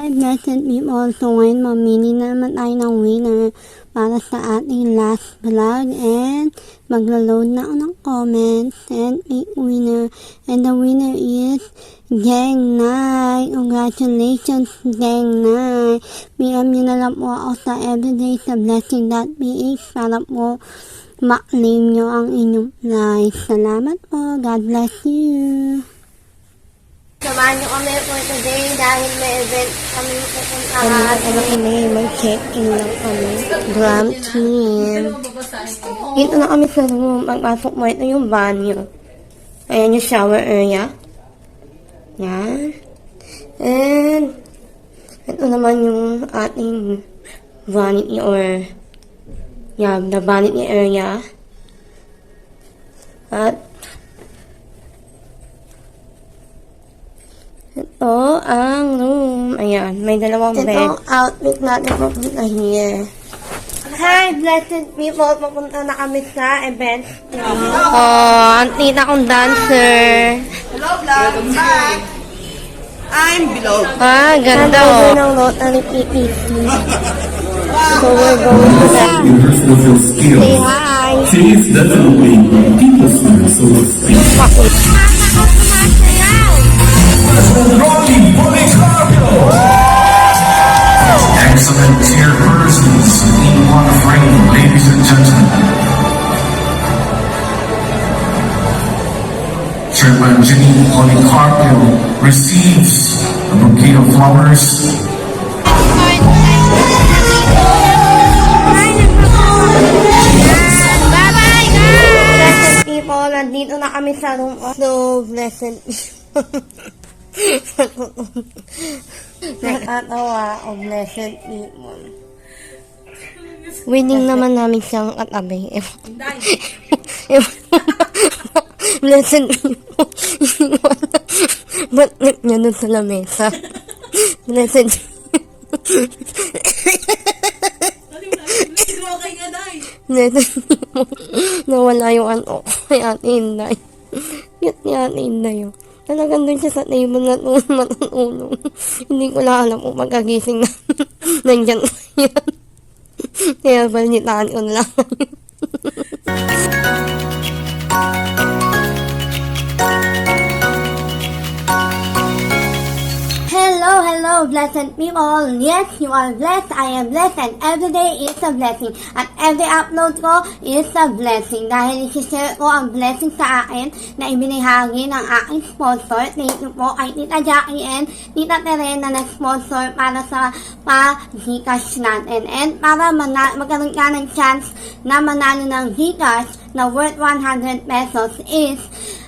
Hi, blessed people. So ngayon, mamili na naman tayo ng winner para sa ating last vlog. And maglo-load na ako ng comments and pick winner. And the winner is Jeng Nai. Congratulations, Jeng Nai. PM nyo na lang po ako sa everyday sa blessing.ph para po ma-claim nyo ang inyong prize. Salamat po. God bless you. Samahan nyo kami for today dahil may event kami pupuntahan. Mag-check-in lang kami. Gram team. Dito na kami sa room. Pagpasok mo, ito yung banyo. Ayan yung shower area. Yan. And, ito naman yung ating vanity or the vanity area. At, ito ang room. Ayan, may dalawang bed. Ito outfit natin papunta here. Hi, blessed people. Papunta na kami sa event. Oh, ang tita kong dancer. Hello, vlog. Hi. I'm below. Ah, ganda oh. Ng Rotary PPC. So we're going to that. Say hi. She is definitely people smart, so to speak. Excellent chairpersons, in one frame, ladies and gentlemen. Chairman Jenny Policarpio receives a bouquet of flowers. Blessed people, nandito na kami sa room of the blessed people. Nakatawa o blessed people. Winning naman namin siyang katabi. Blessed people. Ba't niya dun sa lamesa? Blessed Blessed people. Nawala yung ano kay Ate Inday. Cute ni Ate Inday yun. Talagang doon siya sa table na matulog. Hindi ko lang alam kung magkagising na nandyan na yan. Kaya balitaan ko na lang. Hello, blessed people. Yes, you are blessed. I am blessed. And every day is a blessing. At every upload ko is a blessing. Dahil isi-share ko ang blessing sa akin na ibinahagi ng aking sponsor. Thank you po kay Tita Jackie and Tita Tere na nag-sponsor para sa pa-Gcash natin. And para magkaroon ka ng chance na manalo ng Gcash na worth 100 pesos is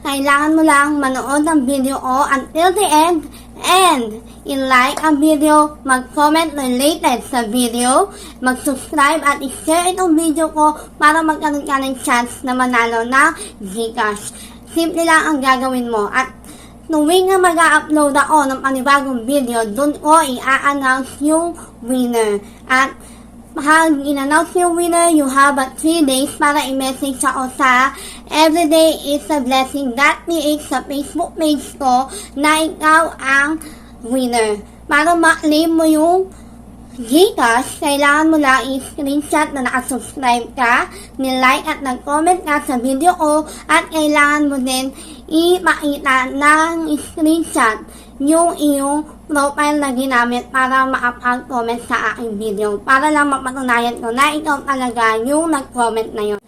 kailangan mo lang manood ng video ko until the end and i-like ang video, mag-comment related sa video, mag-subscribe at i-share itong video ko para magkaroon ka ng chance na manalo ng Gcash. Simple lang ang gagawin mo at tuwing nga mag-upload ako ng panibagong video, dun ko i-announce yung winner. At pag in-announce yung winner, you have 3 days para i-message ako sa Everyday is a Blessing.ph sa Facebook page ko na ikaw ang winner. Para ma-claim mo yung Gcash, kailangan mo lang i-screenshot na nakasubscribe ka, ni-like at nag-comment ka sa video ko, at kailangan mo din ipakita ng screenshot yung iyong profile na ginamit para makapag-comment sa aking video. Para lang mapatunayan ko na ikaw talaga yung nag-comment na yun.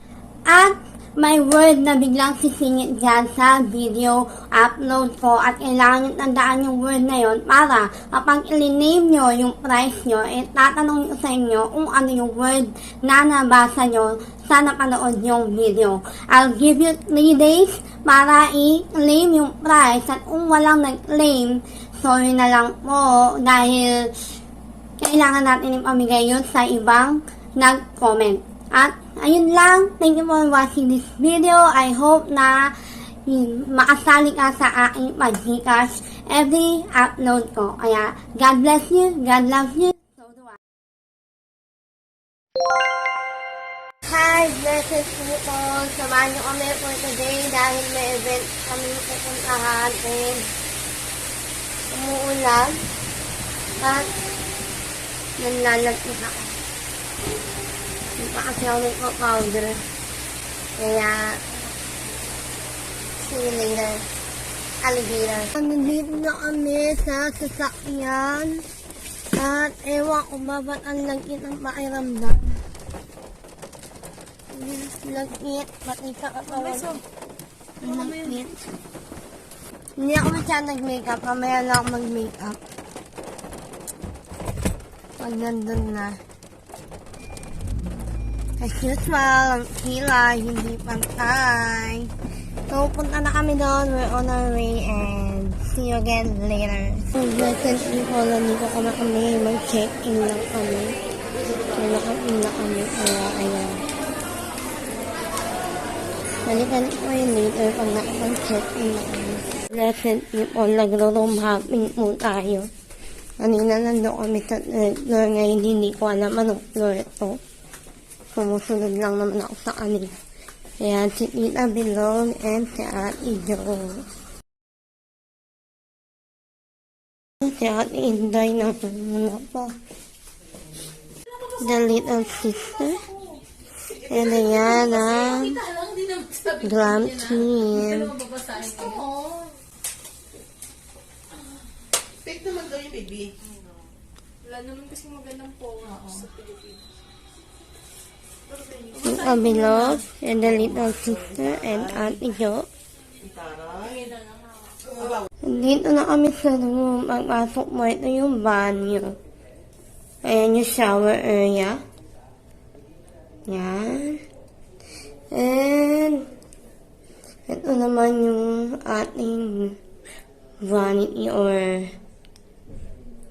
At may word na biglang sisingit dyan sa video upload ko at kailangan nyo tandaan yung word na yun para kapag i-name nyo yung price nyo, tatanong nyo sa inyo kung ano yung word na nabasa nyo sa napanood yung video. I'll give you 3 days para i-claim yung price at kung walang nag-claim, sorry na lang po dahil kailangan natin ipamigay yun sa ibang nag-comment. At ayun lang. Thank you for watching this video. I hope na makasali ka sa aking pag-Gcash every upload ko. Kaya, God bless you. God loves you. So do I. Hi, blessed people. Samahan nyo kami for today dahil may event kami pupuntahan and umuulan. At nanlalagpit ako. Hindi pa kasi ako nagpa-powder. Kaya, see you later. Alligator. Nandito na kami sa sasakyan. At ewan ko ba ba't ang lagkit ang pakiramdam. Lagkit. Ba't di ka katawan? Lagkit. Hindi ako masyadong nag-makeup. Mamaya lang ako mag-makeup. Pag nandun na. As usual, ang kilay, hindi pantay. So, punta na kami doon. We're on our way and see you again later. So, blessed people, nandito kami. Mag-check-in lang kami. Naka-in na kami. Kaya, ayan. Balikan ko yun later pag nakapag-check-in na kami. Blessed people, nagro-room hopping po tayo. Kanina nandun kami sa floor. Ngayon hindi ko alam anong floor ito. Sumusunod lang naman ako sa kanila. Ayan, si Tita Bilog and si Ate Jo. Si Ate Inday na muna pa. The little sister. And ayan ang glam team. Fake naman daw yung baby. Wala naman kasi magandang power sa Pilipinas. Tita Bilog and the little sister and Ate Jo. Dito na kami sa room. Pagpasok mo, ito yung banyo. Ayan yung shower area. Yan. And ito naman yung ating vanity or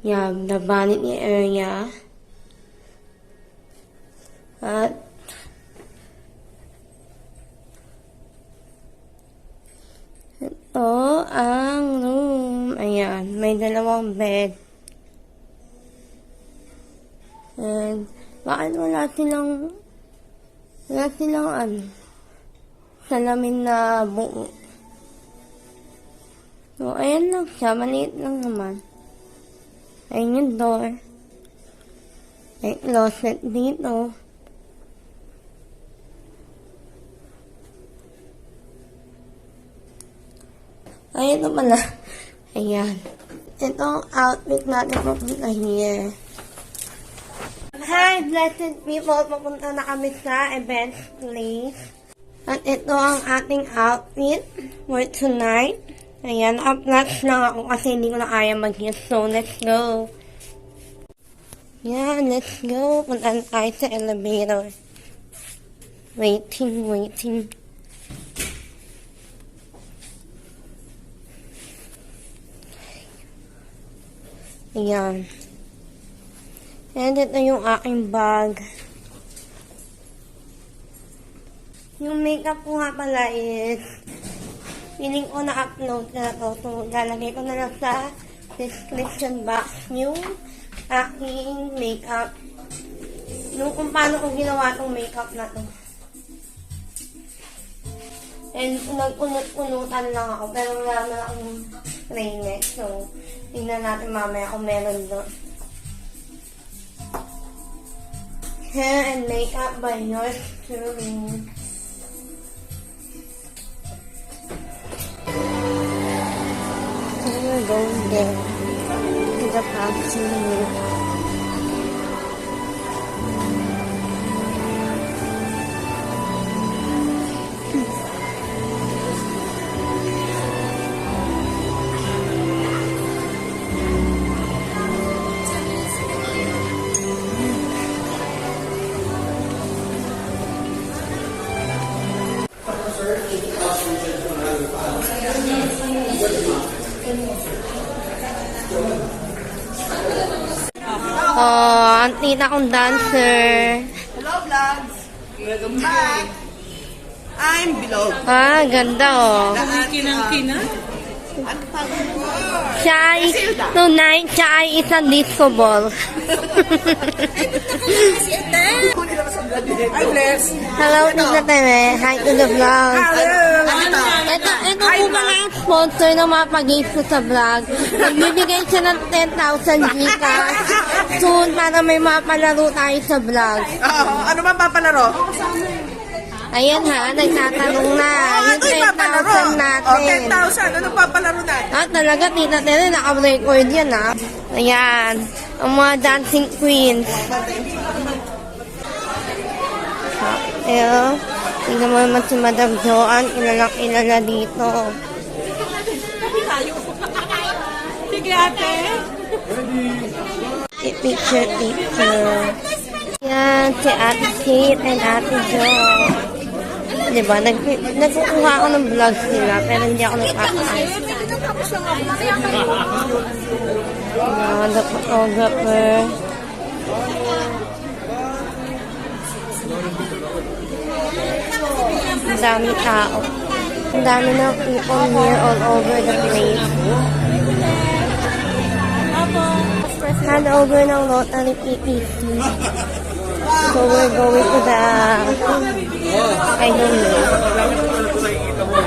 the vanity area. At ito ang room. Ayan, may dalawang bed. And bakit wala silang salamin na buo. So, ayan lang siya. Maliit lang naman. Ayan yung door. May closet dito. Ayan na pala. Ayan. Ito ang outfit natin papunta here. Hi, blessed people. Papunta na kami sa event place. At ito ang ating outfit for tonight. Ayan, up-latch lang ako kasi hindi ko na kaya mag-use. So, let's go. Yan, let's go. Punta na tayo sa elevator. Waiting. Ayan. And ito yung aking bag. Yung makeup ko nga pala is feeling ko na-upload na to. So, lalagay ko na lang sa description box yung aking makeup. Yung kung paano ko ginawa tong makeup na to. And nag-unot-unutan lang ako. Pero wala na akong trainer. So, tingnan natin mamaya kung meron doon. Hair and makeup by yours truly. So we're going there to the bathroom. Oh, ang tita kong dancer. Hello, vlogs! Welcome back! I'm Bilog. Ah, ganda oh. Kinang-kina? Ano tawag mo? Siya ay, tonight, siya ay isang disco ball. Hindi naman sa Hi, Bless. Hello, Tita Tere. Hi to the vlog. Ano Ito po mga sponsor ng mga pag-games ko sa vlog. Nagbibigay siya ng 10,000 Gcash soon para may mapalaro tayo sa vlog. Ano ba papalaro? Ayan ha, nagtatanong na. Yung 10,000 natin. 10,000. Ano papalaro natin? Talaga, Tita Tere, naka-record yan ha. Ayan, ang mga dancing queens. Ayan, tingnan mo naman si Madam Joanne, kilala dito. Sige, ate. Picture. Yan, si Ate Kate and Ate Jo. Diba, nagkukuha ako ng vlogs nila, pero hindi ako nagpapakain. Yan, the photographer. Ang dami tao. Ang dami ng people here all over the place. Handover ng Rotary PPC. So we're going to the I don't know.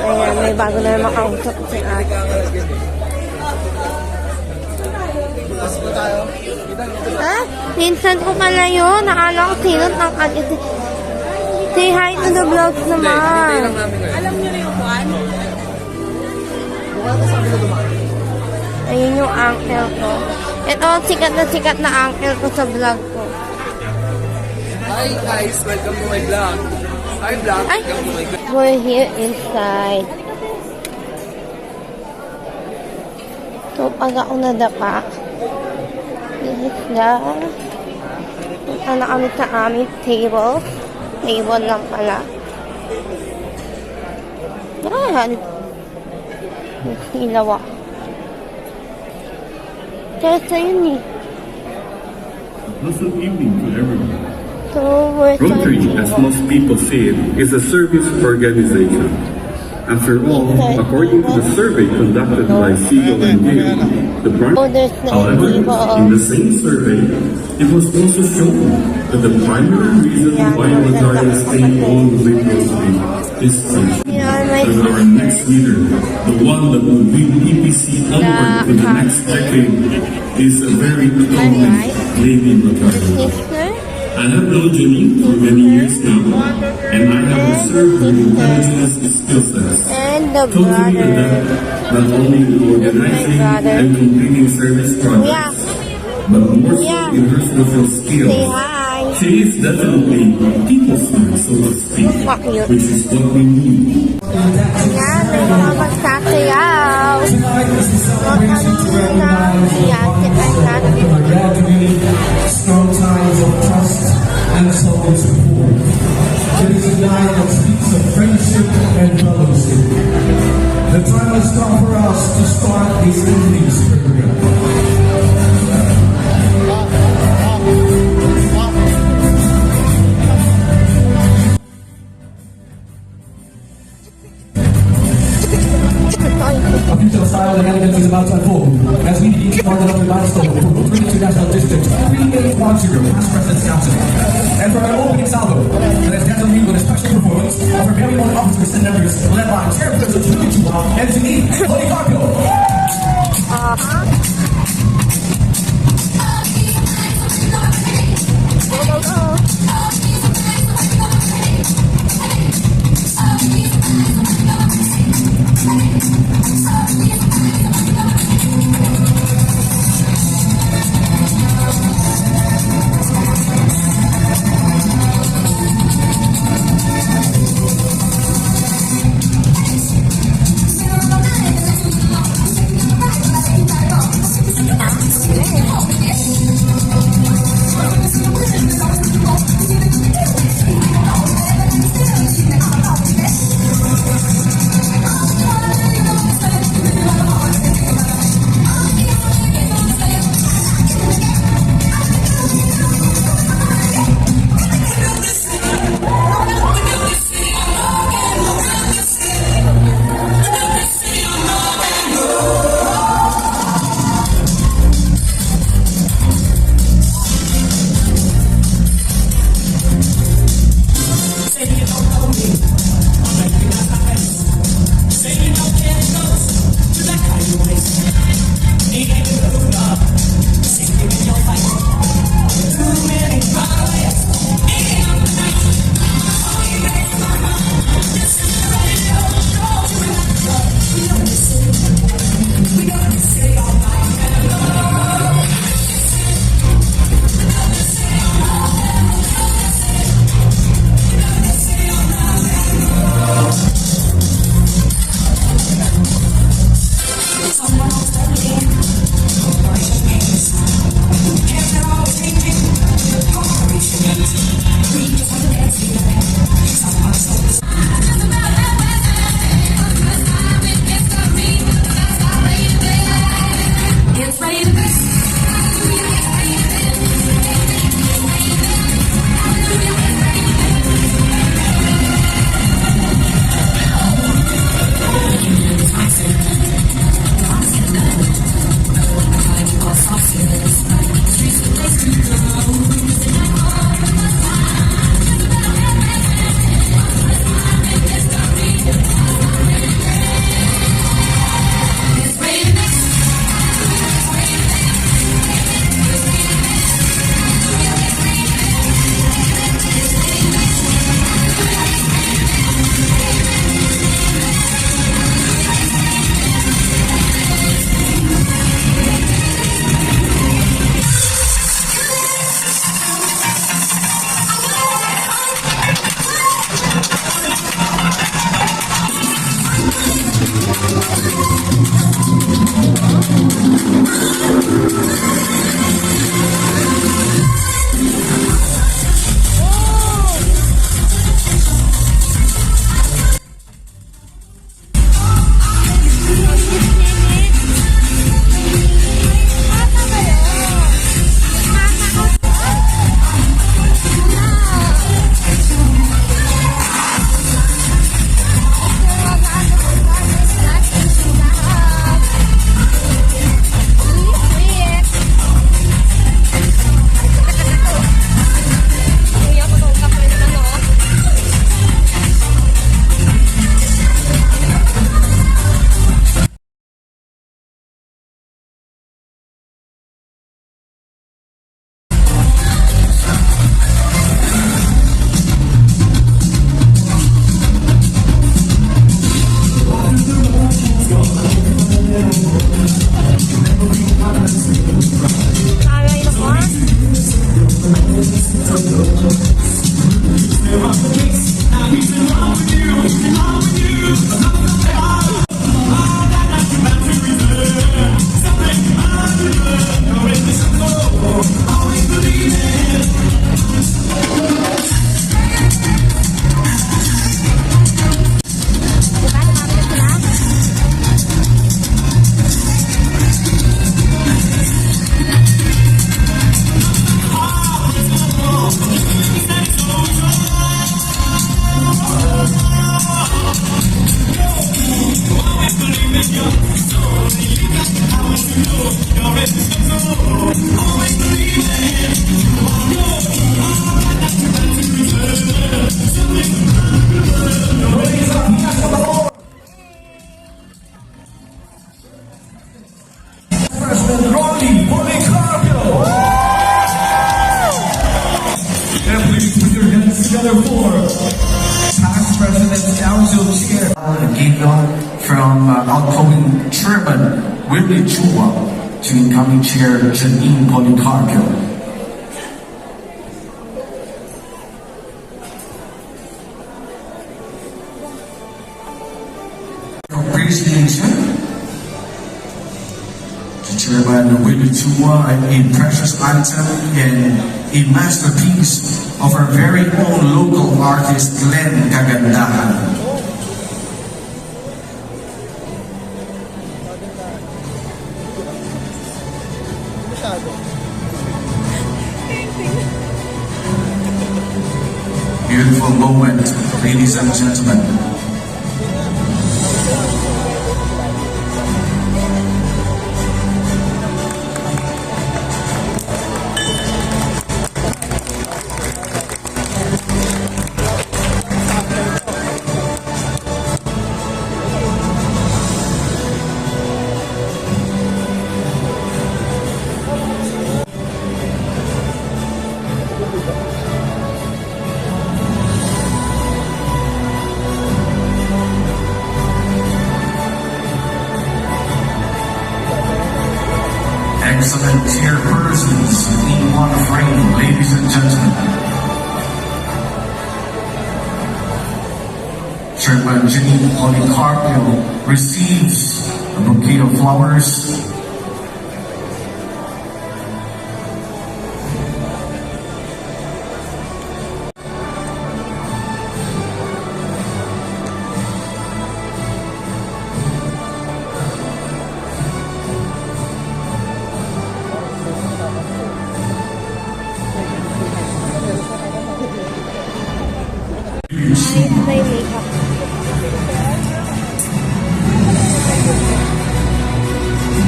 Ayan, may bago na makausap si ate. Ha? Minsan ko pala yun. Nakala ko sinot ng kagiti. Say hi to the vlogs naman. Alam niyo na yung one? Ayun yung uncle ko. Ito, sikat na uncle ko sa vlog ko. Hi guys, welcome to my vlog. Hi vlog, Ay, welcome to my vlog. we're here inside. So, pag ako nadapa, this is the, punta na kami sa aming table. Table lang pala. Yan. Nasilaw ako. Kaya sa'yo ni. Pleasant evening to everyone. So, we're Rotary, starting. as most people say it, is a service organization. After all, according to the survey conducted by Siegel and Gale, the Oh, there's no however, people. in the same survey, it was also shown that the primary reason why Rotarians stay on with Rotary is friendship. Yeah, my And our next leader, the one that will lead EPC onward in the next decade, is a very accomplished lady Rotarian. sister. I have known Janine for many years now, and I have observed her intelligence and skill sets. And the Totally brother. adept not only in organizing and completing service Yeah. projects, but more so Yeah. in her social Say skills. hi. She is definitely people smart, so to speak, Fuck you. which is what we need. Yan, may mga magsasayaw. Strong ties of trust and solid support. It is a night that speaks of friendship and fellowship. The time has come for us to start this evening's program. A future style and elegance is about to unfold as we begin to mark another milestone for Rotary International District 3810 past present Council. And for our opening salvo, let us dance lead with a special performance of our very own officers and members led by Chairperson Julie Chua and Janine Policarpio. together for past President Council Chair. Given from outgoing Chairman Willie Chua to incoming Chair Janine Policarpio. Appreciation to Chairman Willie Chua, a precious item and a masterpiece of our very own local artist Glenn Kagandahan. Beautiful moment, ladies and gentlemen. Excellent chairpersons in one frame, ladies and gentlemen. Chairman Janine Policarpio receives a bouquet of flowers.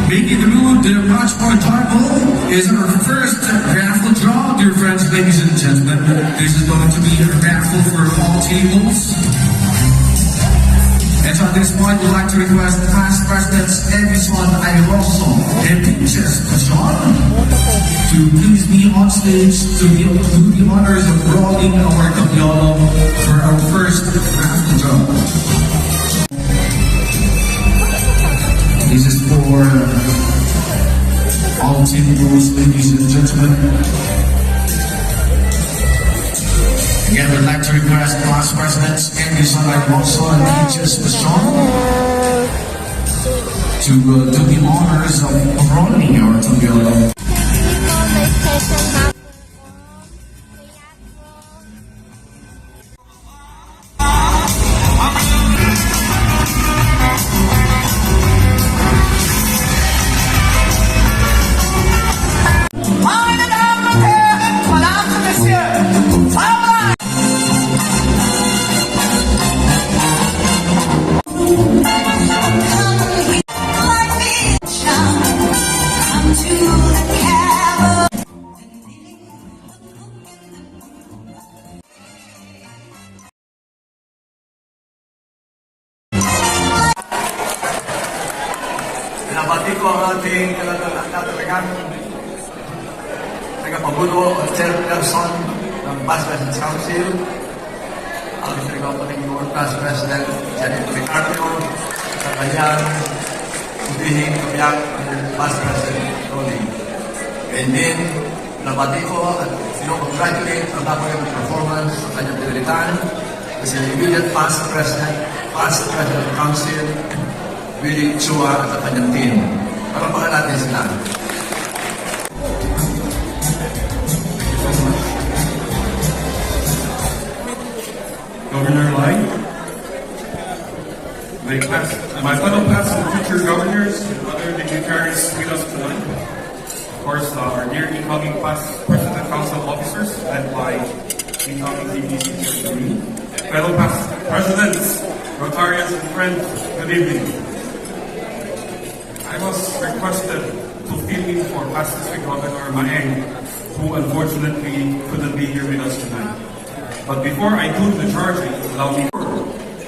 Making the move to the Matchpoint Table is our first raffle draw, dear friends, ladies and gentlemen. This is going to be a raffle for all tables. And so at this point, we'd like to request past presidents Edison Ayroso and Pinches John to please be on stage to do the honors of rolling our Capiolo for our first raffle draw. This is for all tables, ladies and gentlemen. Again, we'd like to request past presidents Edison Ayroso and Pinches John to do the honors of rolling our Capiolo. Nabati ko ang ating katalagang tagapagulo at chairperson ng Past President's Council, ang Mr. Company Board Past President Janine Policarpio, sa kanyang ibihing kabiyak ng Past President Tony. And then, nabati ko at sinong-congratulate ang napagawang performance sa kanyang pinalitan kasi immediate Past President Council, Willie Chua at ang kanyang team. Parapakan natin sila. Governor Lai, my fellow past and future governors and other dignitaries with us tonight. Of course, our dear incoming past President Council officers led by incoming DPC Chairman, fellow past presidents, Rotarians and friends, good evening. I was requested to fill in for past District Governor Maeng, who unfortunately couldn't be here with us tonight. But before I do the charging, allow me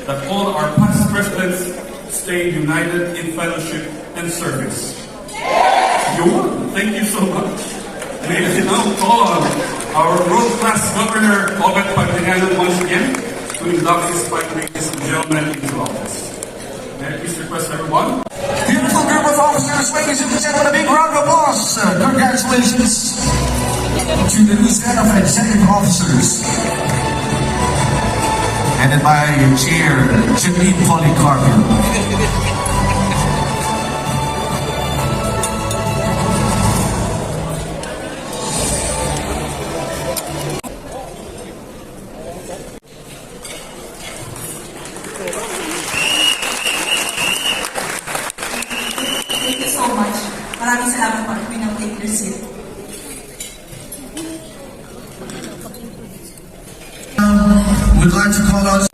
that all our past presidents stay united in fellowship and service. Thank you so much. May I now call on our world-class Governor, Obet Pagdingalan, once again, to induct his five ladies and gentlemen into office. May I please request everyone? Beautiful group of officers, ladies and gentlemen, a big round of applause. Congratulations to the new set of executive officers. Headed by Chair Janine Policarpio. Thank you so much. Maraming salamat po. You may now take your seat. We'd like to call on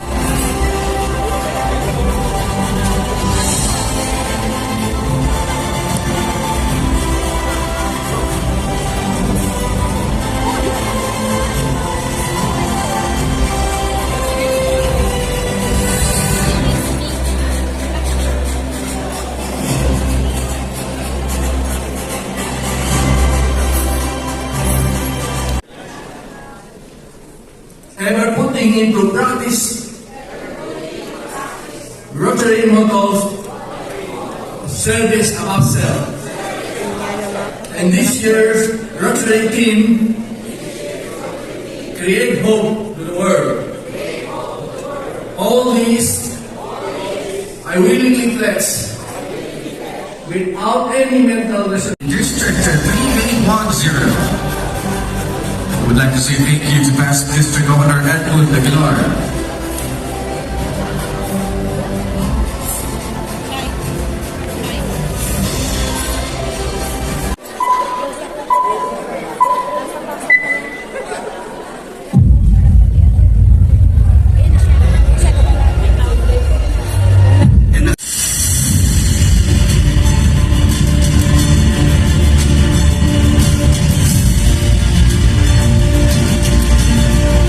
Ever putting into practice Rotary motto, service above self. And this year's Rotary team, create hope to the world. All these I willingly pledge without any mental reservation. District 3810. We'd like to say thank you to past District Governor Edmund Aguilar.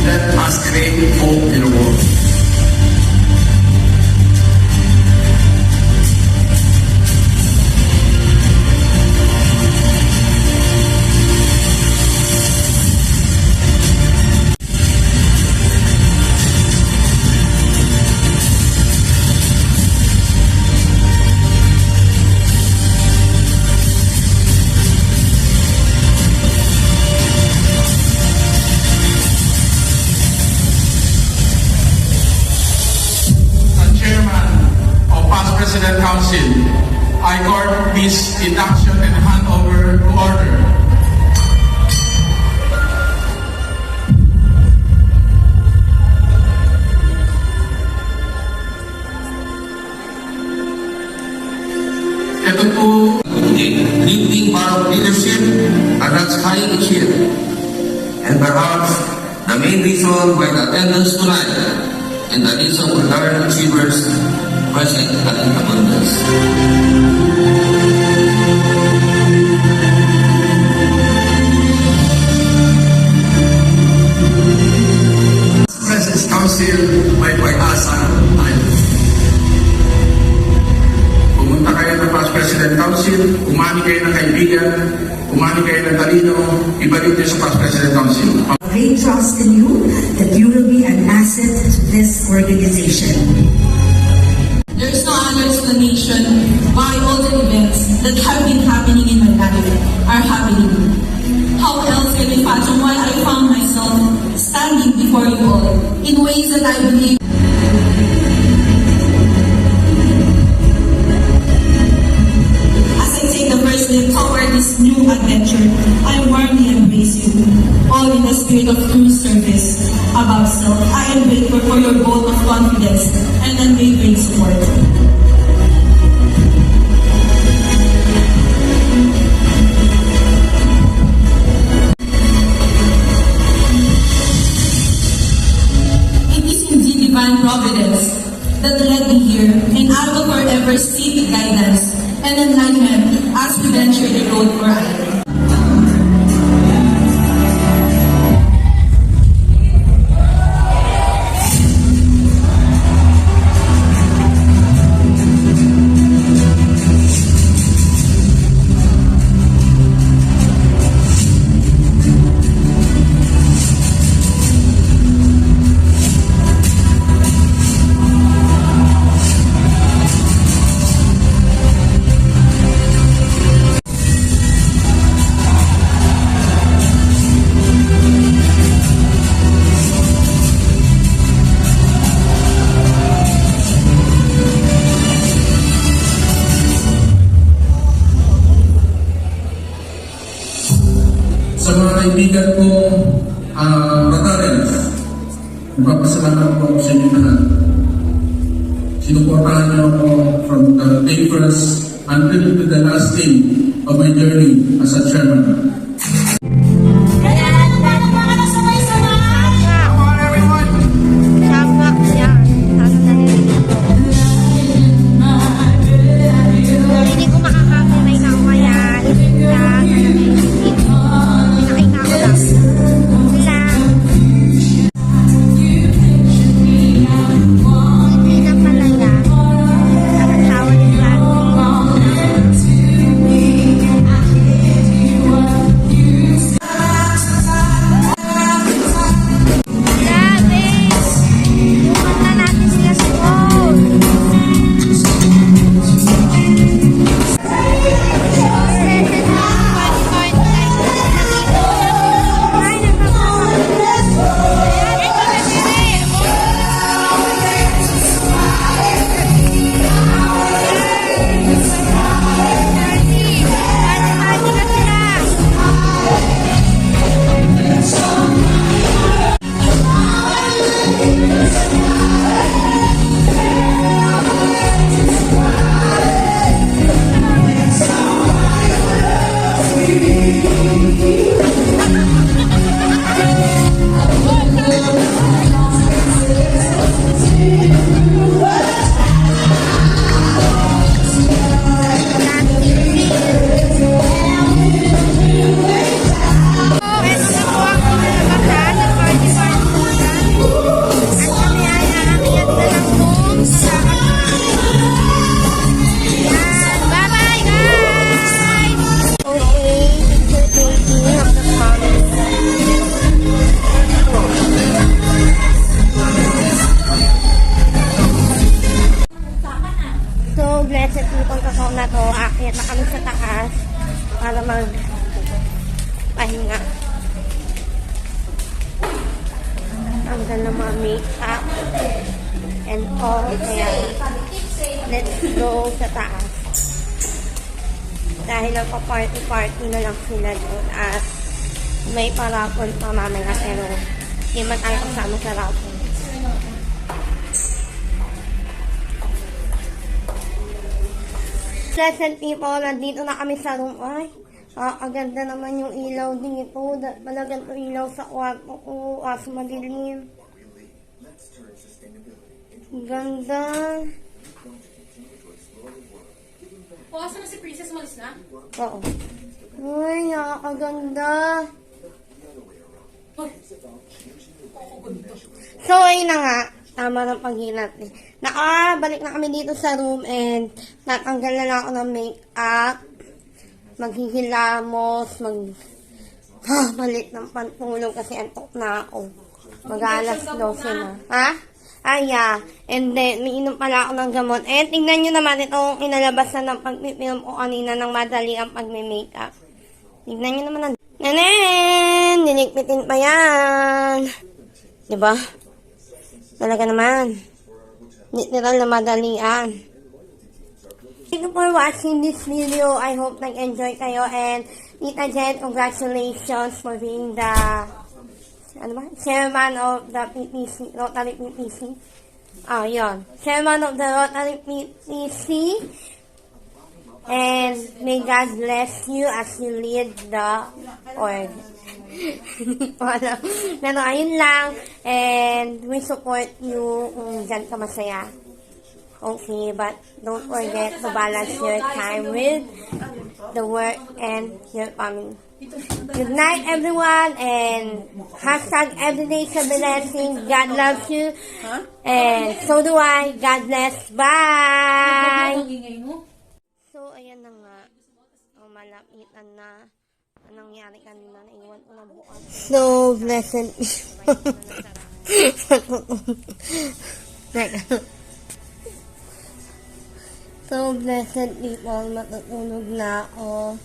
Let us create hope in the world. President Council, I court this induction and handover to order. Ito po, lifting bar of leadership and that's high achieved. And perhaps the main reason why the attendance tonight and the reason for learned achievers present at in abundance. President's Council may pag-asa tayo. Pumunta kayo ng Past President Council, umani kayo ng kaibigan, umani kayo ng talino, ibalik niyo sa Past President Council. They trust in you that you will be an asset to this organization. There is no other explanation why all the events that have been happening in my life are happening. How else can I fathom why I found myself standing before you all in ways that I believe. As I take the first step toward this new adventure, I warmly embrace you, all in the spirit of true service above self. I am grateful for your vote of confidence and unwavering support. It is indeed divine providence that led me here, and I will forever seek guidance and enlightenment as we venture the road for I. kaibigan ko, Ratarens, nagpapasalamat po ako sa inyo lahat. Sinuportahan niyo ako from the day first until to the last day of my journey as a chairman. Hindi ko makakapilay na ako yan. Nakita ko lang. Hindi na pala yan. Nakasawa ni Grabe! Bukan na natin sila sa goal. So, blessed people kakao na to. Aakyat na kami sa taas para magpahinga. Ang ganda mga make-up and all. Kaya, let's go sa taas. Dahil nagpa-party-party na lang sila doon at may parapon pa mamaya pero hindi man tayo kasama sa rapon. Pleasant people, nandito na kami sa room. Ay, aganda naman yung ilaw dito. Malagang ilaw sa kwarto ko. As madilim. Ganda. O, asa na si Princess? Malis na? Oo. Ay, nakakaganda. So, ayun na nga. Tama ng paghilat. Nakabalik na kami dito sa room and natanggal na lang ako ng make-up. Maghihilamos, balik ng pantulog kasi antok na ako. Mag-alas 12 na. Ha? Ay, yeah. And then, may inom pala ako ng gamot. And tingnan nyo naman itong inalabas na ng pagpipilm ko kanina ng madali ang pagme-makeup. Tingnan nyo naman ang... Nanen! Niligpitin pa yan. Diba? Talaga naman. Literal na madalian. Thank you for watching this video. I hope nag-enjoy kayo. And Tita Jen, congratulations for being the chairman of the PPC, Rotary PPC. Yun. Chairman of the Rotary PPC. And may God bless you as you lead the org. Pero ayun lang. And we support you kung dyan ka masaya. Okay, but don't forget to balance your time with the work and your family. Good night, everyone, and hashtag everyday is a blessing. God loves you, and so do I. God bless. Bye! So, ayan na nga. Malapitan na. Anong nangyari kanina? Naiwan ko na bukas. So, blessed. So, blessed people, matutulog na ako.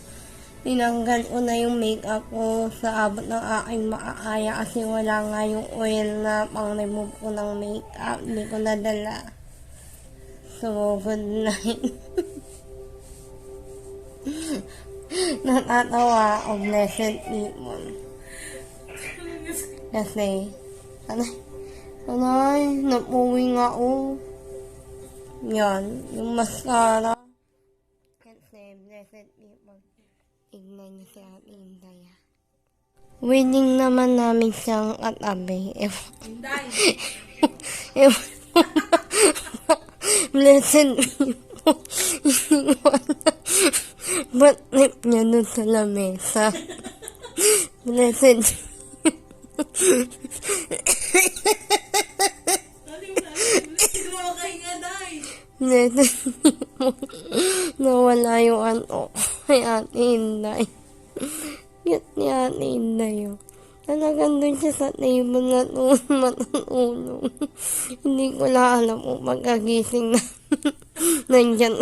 Tinanggal ko na yung makeup ko sa abot ng aking maaaya kasi wala nga yung oil na pang-remove ko ng makeup. Hindi ko nadala. So, good night. Natatawa ako, blessed people. Kasi, napuwi nga ako. Yan, yung mascara. Kasi, blessed people. Tignan niyo si Ate Inday. Winning naman namin siyang katabi. Blessed people. Ba't nip niya dun sa lamesa? Blessed Blessed people. Nawala yung ano kay Ate Inday. Cute ni Ate Inday yun. Talagang doon siya sa table na matulog. Hindi ko lang alam kung pagkagising na nandyan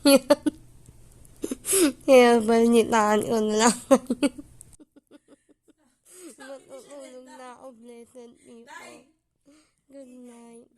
yan. Kaya balinitaan ko na lang. Matutulog na ako, blessed people. Good night.